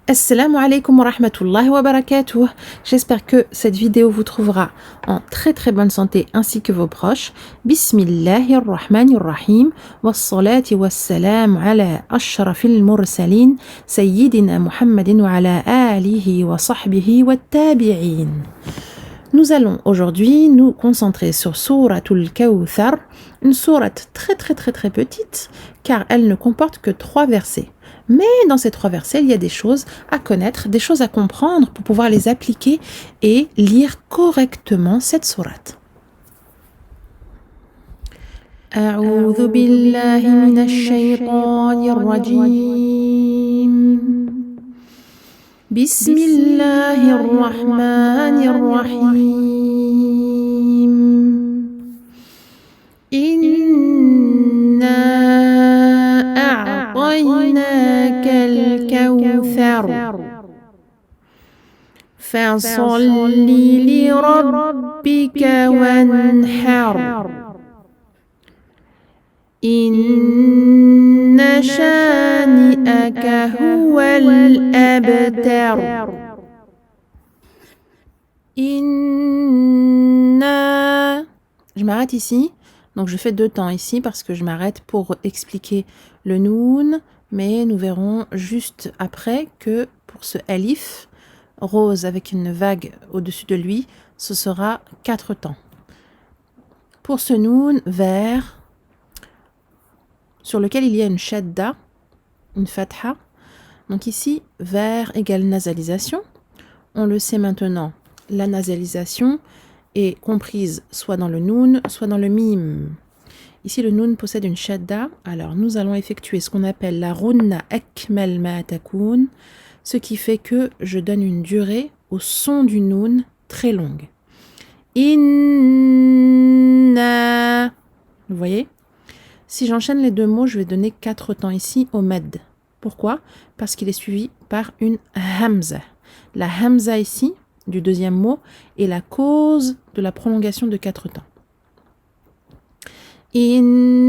Assalamu alaikum wa rahmatullahi wa barakatuh. J'espère que cette vidéo vous trouvera en très très bonne santé ainsi que vos proches. Bismillahir rahmanir rahim. Wassalati wassalam ala ashrafil mursalin. Sayyidina Muhammadin wa ala alihi wa sahbihi wa tabi'in. Nous allons aujourd'hui nous concentrer sur Souratul Kawthar, une sourate très petite car elle ne comporte que 3 versets. Mais dans ces 3 versets, il y a des choses à connaître, des choses à comprendre pour pouvoir les appliquer et lire correctement cette sourate. أعوذ بالله من الشيطان الرجيم بسم الله الرحمن الرحيم إنا أعطيناك الكوثر فصل لربك وانحر إن شانئك هو الأبتر إنا. Je m'arrête ici. Donc je fais 2 temps ici parce que je m'arrête pour expliquer le noun, mais nous verrons juste après que pour ce alif rose avec une vague au-dessus de lui, ce sera 4 temps. Pour ce noun vert, sur lequel il y a une shadda, une fatha, donc ici vert égale nasalisation. On le sait maintenant, la nasalisation est comprise soit dans le noun, soit dans le mim. Ici, le noun possède une shadda. Alors, nous allons effectuer ce qu'on appelle la runna akmal ma takoun, ce qui fait que je donne une durée au son du noun très longue. Inna. Vous voyez? Si j'enchaîne les 2 mots, je vais donner 4 temps ici au med. Pourquoi? Parce qu'il est suivi par une hamza. La hamza ici, du 2e mot, est la cause de la prolongation de 4 temps. Inna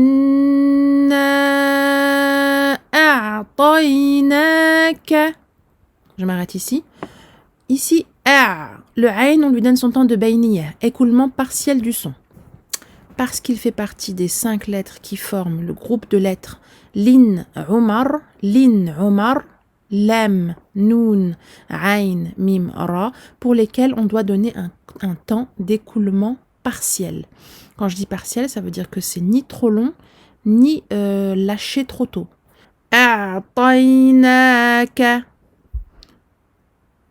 a'taynaka. Je m'arrête ici. Ici, le ayn, on lui donne son temps de bayniyah, écoulement partiel du son. Parce qu'il fait partie des 5 lettres qui forment le groupe de lettres lin, umar, lam, noun, ayn, mim, ra, pour lesquels on doit donner un temps d'écoulement partiel. Quand je dis partiel, ça veut dire que c'est ni trop long, ni lâché trop tôt. A'taynaka.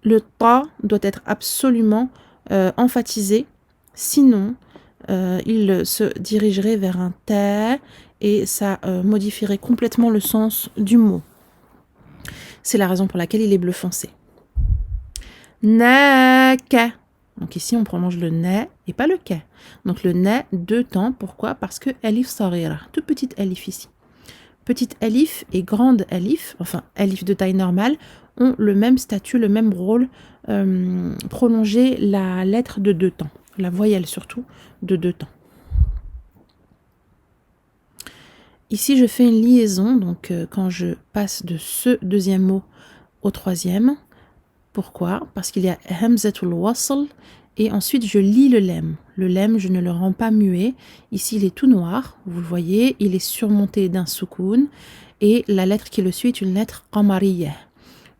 Le ta doit être absolument emphatisé, sinon il se dirigerait vers un ta et ça modifierait complètement le sens du mot. C'est la raison pour laquelle il est bleu foncé. Naka. Donc ici, on prolonge le na et pas le ka. Donc le na 2 temps. Pourquoi? Parce que alif sarira, toute petite alif ici. Petite alif et grande alif, enfin alif de taille normale, ont le même statut, le même rôle, prolonger la lettre de 2 temps. La voyelle surtout, de 2 temps. Ici, je fais une liaison, donc quand je passe de ce 2e mot au 3e. Pourquoi? Parce qu'il y a hamzatul wasl et ensuite je lis le lem. Le lem, je ne le rends pas muet. Ici, il est tout noir, vous le voyez, il est surmonté d'un soukoun et la lettre qui le suit est une lettre qamariyah.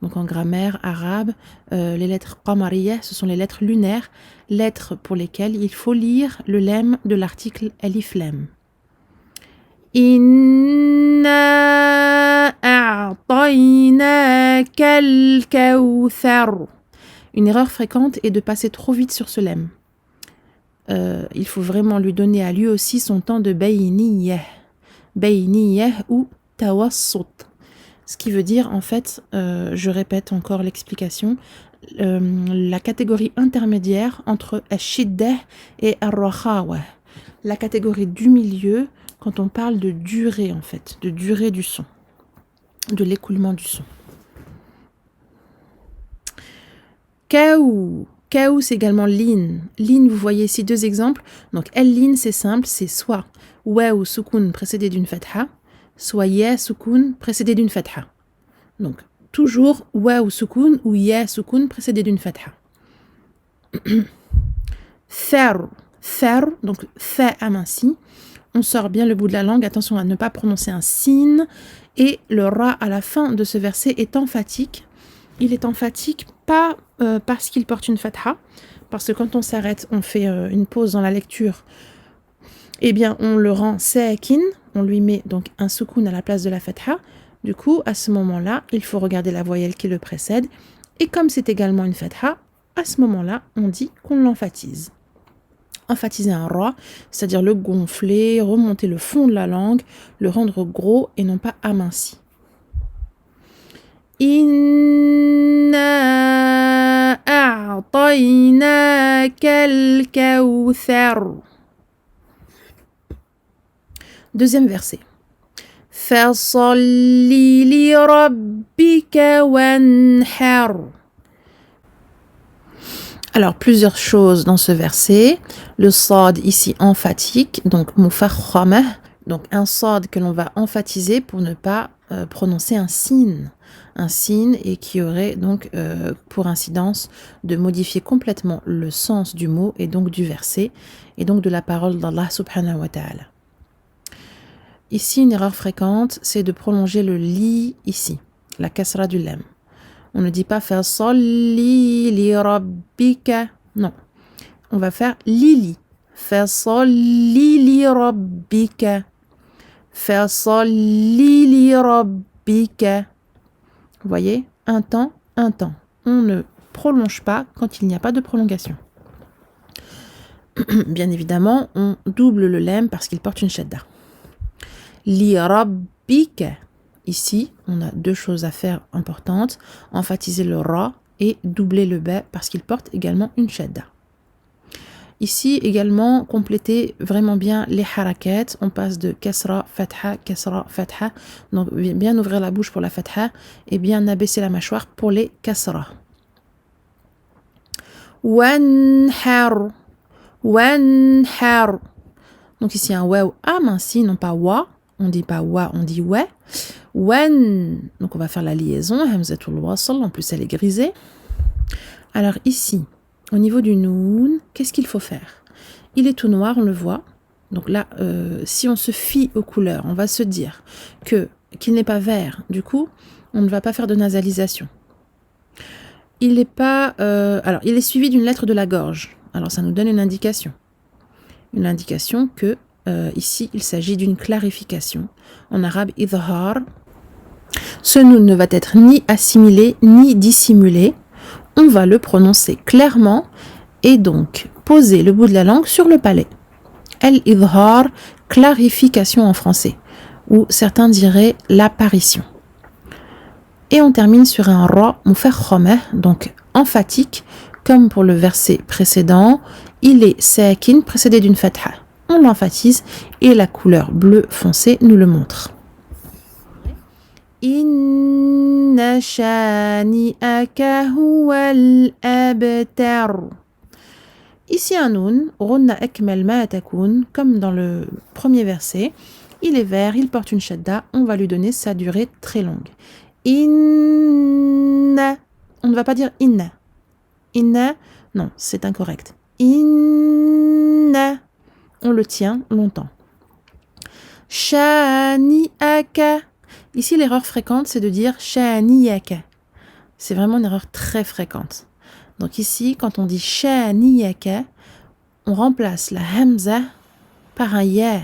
Donc en grammaire arabe, les lettres qamariyah, ce sont les lettres lunaires, lettres pour lesquelles il faut lire le lem de l'article alif lam. Inna a'taynaka al-kawthar. Une erreur fréquente est de passer trop vite sur ce lem. Il faut vraiment lui donner à lui aussi son temps de bayniyah ou tawassut. Ce qui veut dire, en fait, je répète encore l'explication, la catégorie intermédiaire entre ash-shiddah et ar-rakhawa. La catégorie du milieu, quand on parle de durée, en fait, de durée du son, de l'écoulement du son. Kaou. Kaou, c'est également lin. Lin, vous voyez ici 2 exemples. Donc, el-lin, c'est simple, c'est soit waou soukoun précédé d'une fatha, soit ya soukoun précédé d'une fatha. Donc, toujours wa ou soukoun ou ya soukoun précédé d'une fatha. Thar, thar, donc fa aminci. On sort bien le bout de la langue, attention à ne pas prononcer un sin. Et le ra à la fin de ce verset est emphatique. Il est emphatique pas parce qu'il porte une fatha, parce que quand on s'arrête, on fait une pause dans la lecture, eh bien on le rend sakin, on lui met donc un soukoun à la place de la fatha. Du coup, à ce moment-là, il faut regarder la voyelle qui le précède. Et comme c'est également une fatha, à ce moment-là, on dit qu'on l'emphatise. Emphatiser un ra, c'est-à-dire le gonfler, remonter le fond de la langue, le rendre gros et non pas aminci. Inna a'taynaka al-kawthar. Deuxième verset. Fasalli li rabbika wanhar. Alors, plusieurs choses dans ce verset. Le sad ici emphatique, donc mufakhamah, donc un sad que l'on va emphatiser pour ne pas prononcer un sin et qui aurait donc pour incidence de modifier complètement le sens du mot et donc du verset et donc de la parole d'Allah subhanahu wa ta'ala. Ici, une erreur fréquente, c'est de prolonger le li ici, la kasra du lam. On ne dit pas faire salli li rabbika. Non. On va faire lili. Faire salli li rabbika. Faire salli li rabbika. Vous voyez? Un temps, un temps. On ne prolonge pas quand il n'y a pas de prolongation. Bien évidemment, on double le lem parce qu'il porte une shadda. Li rabbika. Ici, on a deux choses à faire importantes. Emphatiser le ra et doubler le ba parce qu'il porte également une shadda. Ici, également, compléter vraiment bien les harakat. On passe de kasra, fatha, kasra, fatha. Donc, bien ouvrir la bouche pour la fatha et bien abaisser la mâchoire pour les kasra. Wanhar. Wanhar. Donc, ici, un waw aminci, non pas wa. On ne dit pas wa, on dit ouais. Wan, donc on va faire la liaison, hamzatul wasl, en plus elle est grisée. Alors ici, au niveau du noun, qu'est-ce qu'il faut faire? Il est tout noir, on le voit. Donc là, si on se fie aux couleurs, on va se dire qu'il n'est pas vert. Du coup, on ne va pas faire de nasalisation. Il n'est pas... alors, il est suivi d'une lettre de la gorge. Alors ça nous donne une indication. Une indication que ici, il s'agit d'une clarification. En arabe, idhar. Ce noun ne va être ni assimilé ni dissimulé. On va le prononcer clairement et donc poser le bout de la langue sur le palais. Al-idhar, clarification en français, ou certains diraient l'apparition. Et on termine sur un ra mufakhamah, donc emphatique, comme pour le verset précédent. Il est sakin précédé d'une fatha. On l'emphatise et la couleur bleu foncé nous le montre. Inna shani'aka huwal abtar. Ici un noun, runna akmal ma takun, comme dans le premier verset. Il est vert, il porte une shadda, on va lui donner sa durée très longue. Inna. On ne va pas dire inna. Inna, non, c'est incorrect. Inna. On le tient longtemps. Shani'aka. Ici, l'erreur fréquente, c'est de dire shani'aka. C'est vraiment une erreur très fréquente. Donc ici, quand on dit shani'aka, on remplace la hamza par un ya.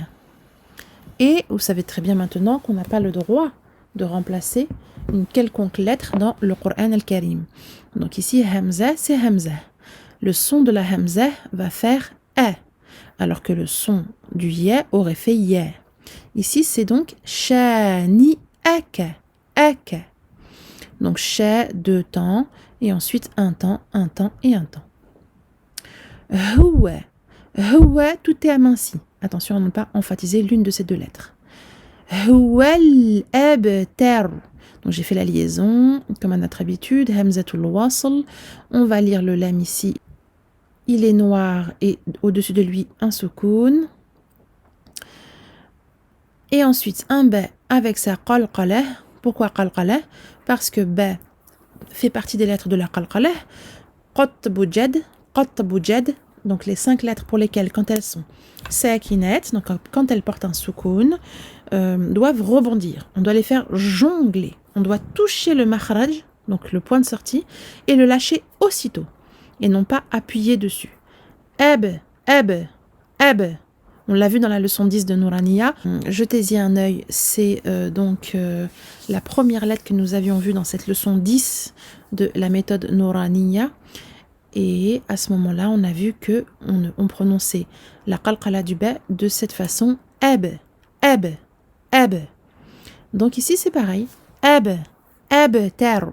Et vous savez très bien maintenant qu'on n'a pas le droit de remplacer une quelconque lettre dans le Coran al-Karim. Donc ici, hamza, c'est hamza. Le son de la hamza va faire a, alors que le son du ya aurait fait ya. Ici, c'est donc shani'aka, aka. Donc sha, deux temps, et ensuite un temps et un temps. Huwa, huwa, tout est aminci. Attention à ne pas emphatiser l'une de ces deux lettres. Huwal abtar. Donc j'ai fait la liaison, comme à notre habitude, hamzatul wasl. On va lire le lam ici. Il est noir et au-dessus de lui un soukoun. Et ensuite un ba avec sa qalqalah Pourquoi qalqalah? Parce que ba fait partie des lettres de la qalqalah. Qatbu jad, donc les 5 lettres pour lesquelles, quand elles sont sakinet, donc quand elles portent un soukoun, doivent rebondir. On doit les faire jongler. On doit toucher le makhraj, donc le point de sortie, et le lâcher aussitôt, et non pas appuyer dessus. Ab. On l'a vu dans la leçon 10 de Nouraniya. Jetez-y un œil, c'est donc la première lettre que nous avions vue dans cette leçon 10 de la méthode Nouraniya. Et à ce moment-là, on a vu que on prononçait la qalqala du ba de cette façon. Ab. Donc ici, c'est pareil. Abtar.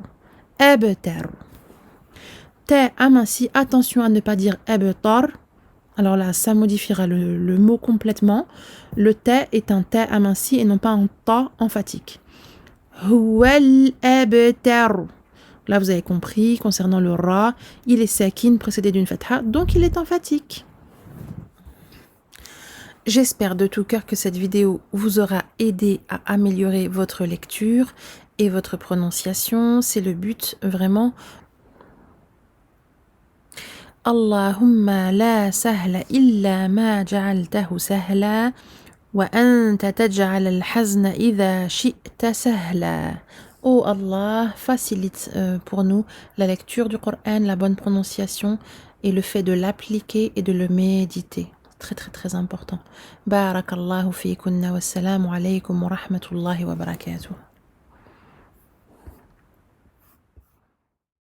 Ta aminci, attention à ne pas dire abtar. Alors là, ça modifiera le mot complètement. Le ta est un ta aminci et non pas un ta emphatique. Huwal abtar. Là, vous avez compris, concernant le ra, il est sakin précédé d'une fatha, donc il est emphatique. J'espère de tout cœur que cette vidéo vous aura aidé à améliorer votre lecture et votre prononciation. C'est le but vraiment. Allahumma la sahla illa ma ja'altahu sahla wa anta taj'al al-hazna idha shi'ta sahla. Oh Allah, facilite pour nous la lecture du Coran, la bonne prononciation et le fait de l'appliquer et de le méditer. Très très très important. Barakallahu fikunna wassalamu alaykum wa rahmatullahi wa barakatuh.